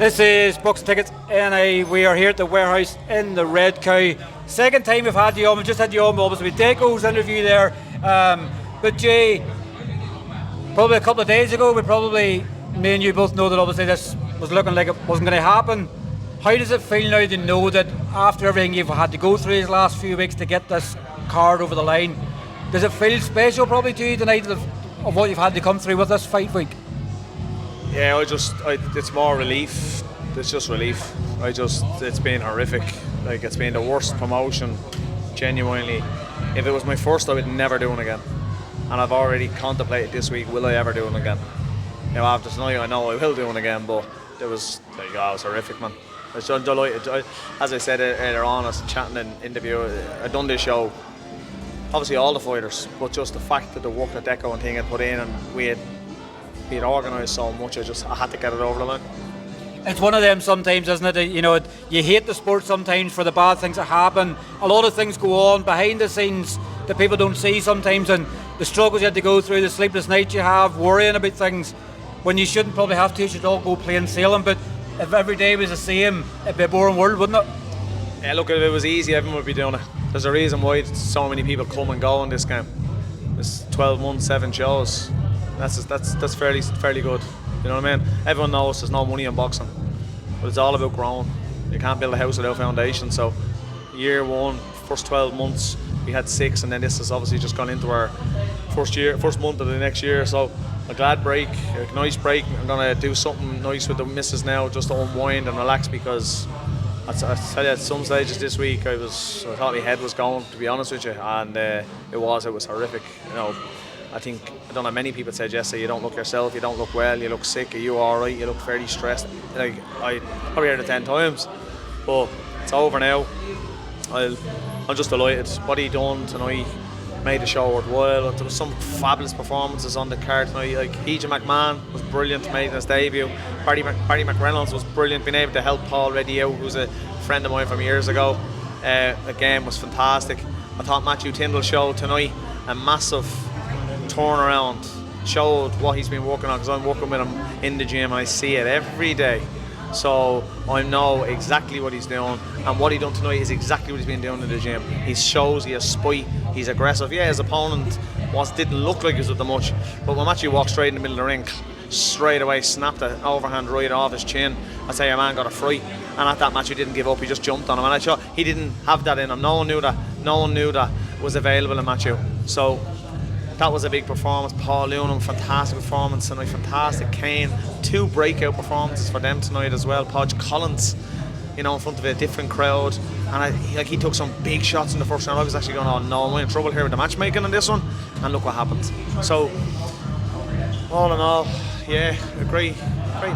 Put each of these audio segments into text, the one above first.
This is Books and Tickets NI. We are here at the warehouse in the Red Cow. Second time we've had you on. We just had you on, obviously, with Deco's interview there. But Jay, probably a couple of days ago, me and you both know that obviously this was looking like it wasn't going to happen. How does it feel now to know that after everything you've had to go through these last few weeks to get this card over the line, does it feel special probably to you tonight of what you've had to come through with this fight week? Yeah, it's more relief. It's just relief. It's been horrific. Like, it's been the worst promotion, genuinely. If it was my first, I would never do it again. And I've already contemplated this week, will I ever do it again? You know, after tonight, I know I will do it again, but it was horrific, man. I was delighted. As I said earlier on, I was chatting in an interview, I'd done this show, obviously all the fighters, but just the fact that the work that Deco and thing had put in, and we had organised so much, I had to get it over the line. It's one of them sometimes, isn't it? You know, you hate the sport sometimes for the bad things that happen. A lot of things go on behind the scenes that people don't see sometimes, and the struggles you had to go through, the sleepless nights you have, worrying about things when you shouldn't probably have to. You should all go plain sailing, but if every day was the same, it'd be a boring world, wouldn't it? Yeah, look, if it was easy, everyone would be doing it. There's a reason why so many people come and go in this game. It's 12 months, 7 shows. That's fairly good. You know what I mean? Everyone knows there's no money in boxing, but it's all about growing. You can't build a house without foundation. So, year one, first 12 months, we had 6, and then this has obviously just gone into our first month of the next year. So, a glad break, a nice break. I'm gonna do something nice with the missus now, just to unwind and relax, because I tell you, at some stages this week, I thought my head was going, to be honest with you, and it was horrific. You know, I don't know, many people said yesterday, you don't look yourself, you don't look well, you look sick, are you alright, you look fairly stressed. Like, I probably heard it 10 times, but it's over now. I'm just delighted. What he done tonight made the show worthwhile. There was some fabulous performances on the card tonight. Like, hijjah McMahon was brilliant, making his debut. Barry mcreynolds was brilliant, being able to help Paul Reddy out, who's a friend of mine from years ago. Again, was fantastic. I thought Matthew Tyndall showed tonight a massive turnaround, showed what he's been working on, because I'm working with him in the gym and I see it every day. So I know exactly what he's doing, and what he done tonight is exactly what he's been doing in the gym. He shows, he has spite, he's aggressive. Yeah, his opponent didn't look like he was with the much, but when Matthew walked straight in the middle of the ring, straight away snapped an overhand right off his chin. I'd say a man got a fright, and at that Matthew didn't give up, he just jumped on him, and I thought he didn't have that in him. No one knew that was available in Matthew. So that was a big performance. Paul Loonam, fantastic performance tonight, fantastic. Cain, 2 breakout performances for them tonight as well. Podge Collins, you know, in front of a different crowd, and he took some big shots in the first round. I was actually going, oh no, I'm in trouble here with the matchmaking on this one, and look what happened. So, all in all, yeah, a great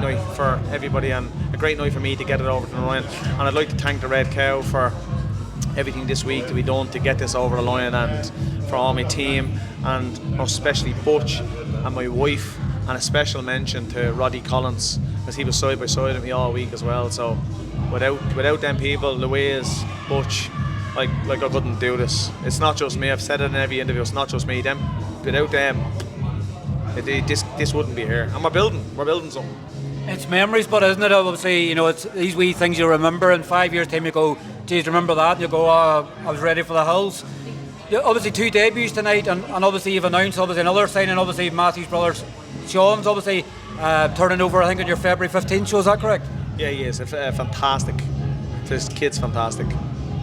night for everybody, and a great night for me to get it over to the line. And I'd like to thank the Red Cow for everything this week to be done to get this over the line, and for all my team, and especially Butch and my wife, and a special mention to Roddy Collins, because he was side by side with me all week as well. So without them people, Louise, Butch, like I couldn't do this. It's not just me. I've said it in every interview. It's not just me. Without them, this wouldn't be here. And we're building something. It's memories, but isn't it? Obviously, you know, it's these wee things you remember. In 5 years' time, you go, geez, remember that? You go, oh, I was ready for the hills. Obviously 2 debuts tonight, and obviously you've announced obviously another signing. Obviously Matthew's brothers, Sean's obviously turning over, I think, on your February 15th show. Is that correct? Yeah, he is. Fantastic. This kid's fantastic.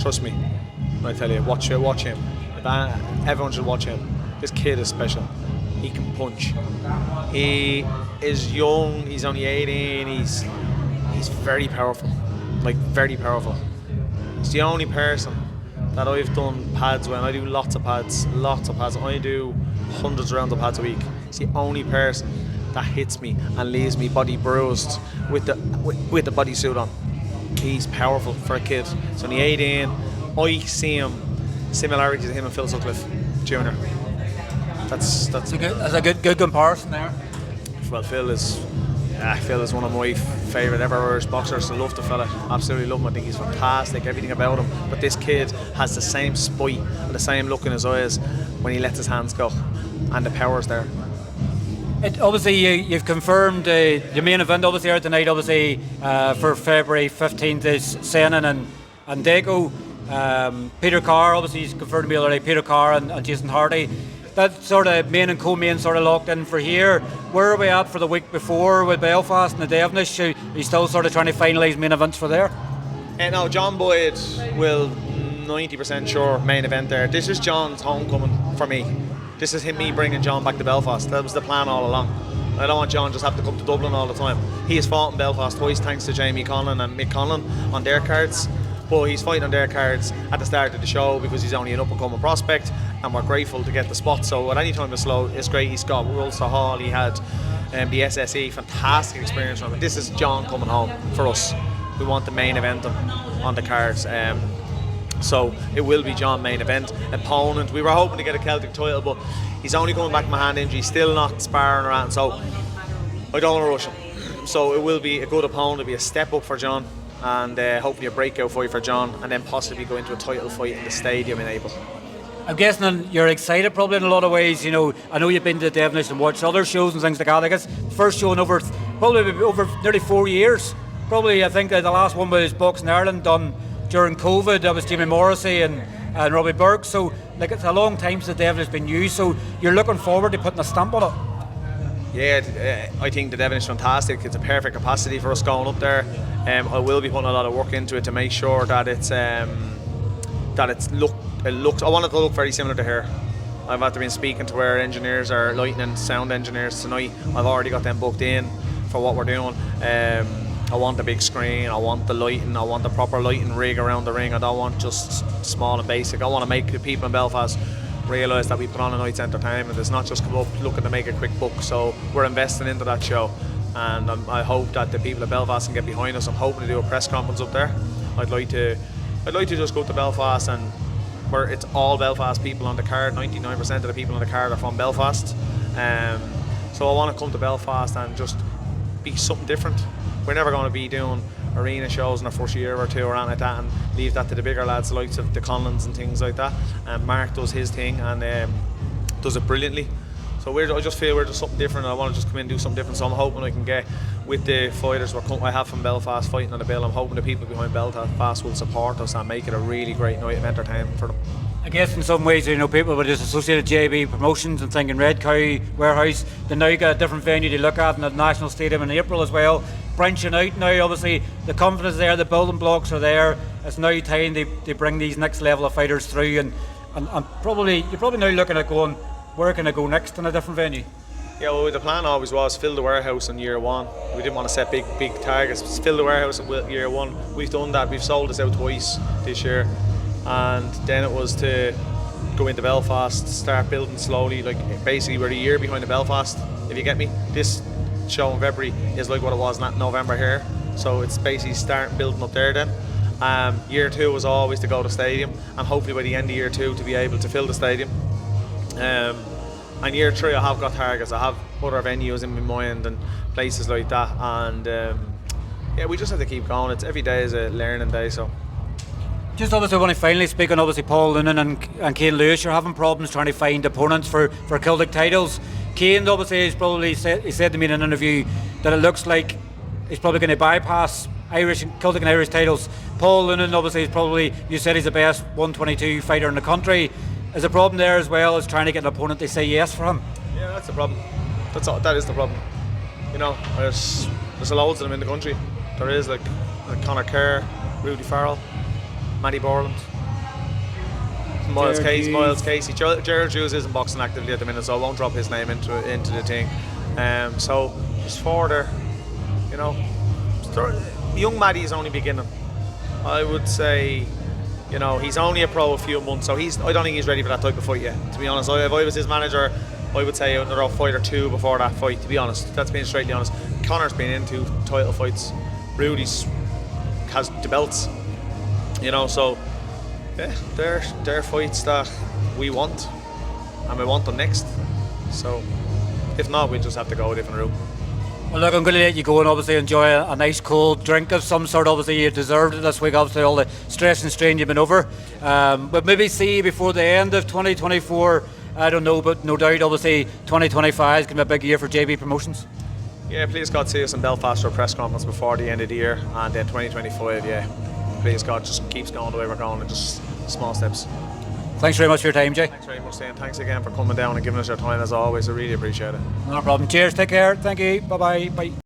Trust me. I tell you, watch him. Everyone should watch him. This kid is special. He can punch. He is young. He's only 18. He's very powerful. Like, very powerful. He's the only person that I've done pads when. I do lots of pads. I do hundreds of rounds of pads a week. He's the only person that hits me and leaves me body bruised with the bodysuit on. He's powerful for a kid. He's only 18. I see him similarities to him and Phil Sutcliffe Jr. That's a good comparison there. Well, Phil is one of my favourite ever Irish boxers. I love the fella, absolutely love him. I think he's fantastic, everything about him. But this kid has the same spite and the same look in his eyes when he lets his hands go, and the power's there. Obviously, you've confirmed the main event obviously here tonight. Obviously, for February 15th is Senan and Deco. Peter Carr, obviously, he's confirmed to me already. Peter Carr and Jason Harty. That sort of main and co-main sort of locked in for here. Where are we at for the week before with Belfast and the Devonish? Are you still sort of trying to finalise main events for there? No, John Boyd will 90% sure main event there. This is John's homecoming for me. This is me bringing John back to Belfast. That was the plan all along. I don't want John just have to come to Dublin all the time. He has fought in Belfast twice thanks to Jamie Conlon and mcclaughlin on their cards, but he's fighting on their cards at the start of the show because he's only an up-and-coming prospect, and we're grateful to get the spot. So at any time it's slow, it's great. He's got Ulster Hall, he had the SSE, fantastic experience from it. This is John coming home for us. We want the main event on the cards. So it will be John main event. Opponent, we were hoping to get a Celtic title, but he's only coming back from a hand injury, still not sparring around, so I don't want to rush him. So it will be a good opponent, it'll be a step up for John, and hopefully a breakout fight for John, and then possibly go into a title fight in the stadium in April. I'm guessing you're excited probably in a lot of ways. You know, I know you've been to the Devonish and watched other shows and things like that. I guess first show in over nearly 4 years. Probably, I think the last one was Boxing Ireland done during COVID. That was Jimmy Morrissey and Robbie Burke. So like it's a long time since the Devonish has been used. So you're looking forward to putting a stamp on it. Yeah, I think the Devonish is fantastic. It's a perfect capacity for us going up there. I will be putting a lot of work into it to make sure that it looks. I want it to look very similar to here. I've after been speaking to our engineers, our lighting and sound engineers tonight. I've already got them booked in for what we're doing. I want the big screen, I want the lighting, I want the proper lighting rig around the ring. I don't want just small and basic. I want to make the people in Belfast realise that we put on a night's entertainment. It's not just come up looking to make a quick buck. So we're investing into that show, and I hope that the people of Belfast can get behind us. I'm hoping to do a press conference up there. I'd like to just go to Belfast, and where it's all Belfast people on the card. 99% of the people on the card are from Belfast. So I want to come to Belfast and just be something different. We're never going to be doing arena shows in the first year or two or anything like that, and leave that to the bigger lads, the likes of the Conlons and things like that. And Mark does his thing and does it brilliantly. So I just feel we're just something different. I want to just come in and do something different. So I'm hoping I can get with the fighters I have from Belfast fighting on the bill. I'm hoping the people behind Belfast will support us and make it a really great night of entertainment for them. I guess in some ways, you know, people would just associate JB promotions and thinking Red Cow Warehouse. They now got a different venue to look at in the National Stadium in April as well. Branching out now, obviously the confidence there, the building blocks are there. It's now time they bring these next level of fighters through, and you're probably now looking at going, where can I go next in a different venue? Yeah, well, the plan always was fill the warehouse in year one. We didn't want to set big targets. Fill the warehouse in year one. We've done that. We've sold this out twice this year, and then it was to go into Belfast, start building slowly. Like basically, we're a year behind the Belfast. If you get me, this show in February is like what it was in November here. So it's basically starting building up there then. Year two was always to go to stadium, and hopefully by the end of year two to be able to fill the stadium. And year three I have got targets. I have other venues in my mind and places like that, and yeah, we just have to keep going. It's every day is a learning day. So just obviously when I finally speak on obviously Paul Noonan and Cain Lewis, you're having problems trying to find opponents for Celtic titles. Cain obviously he said to me in an interview that it looks like he's probably going to bypass Celtic and Irish titles. Paul Noonan obviously is probably, you said he's the best 122 fighter in the country. Is a problem there as well as trying to get an opponent to say yes for him? Yeah, that's the problem. That is the problem. You know, there's loads of them in the country. There is like Conor Kerr, Rudy Farrell, Matty Boreland, Miles Casey. Gerald Hughes isn't boxing actively at the minute, so I won't drop his name into the thing. So there's four there. You know, young Matty is only beginning. I would say, you know, he's only a pro a few months, so I don't think he's ready for that type of fight yet, to be honest. If I was his manager, I would say another fight or two before that fight, to be honest. That's being straightly honest. Conor's been into title fights. Rudy's has the belts. You know, so yeah, they're fights that we want, and we want them next. So if not, we just have to go a different route. Well, look, I'm going to let you go and obviously enjoy a nice cold drink of some sort. Obviously, you deserved it this week, obviously, all the stress and strain you've been over. But maybe see before the end of 2024 I don't know, but no doubt, obviously, 2025 is going to be a big year for JB Promotions. Yeah, please God see us in Belfast for a press conference before the end of the year, and then 2025, yeah, please God just keeps going the way we're going, and just small steps. Thanks very much for your time, Jay. Thanks very much, Ian. Thanks again for coming down and giving us your time as always. I really appreciate it. No problem. Cheers. Take care. Thank you. Bye-bye. Bye.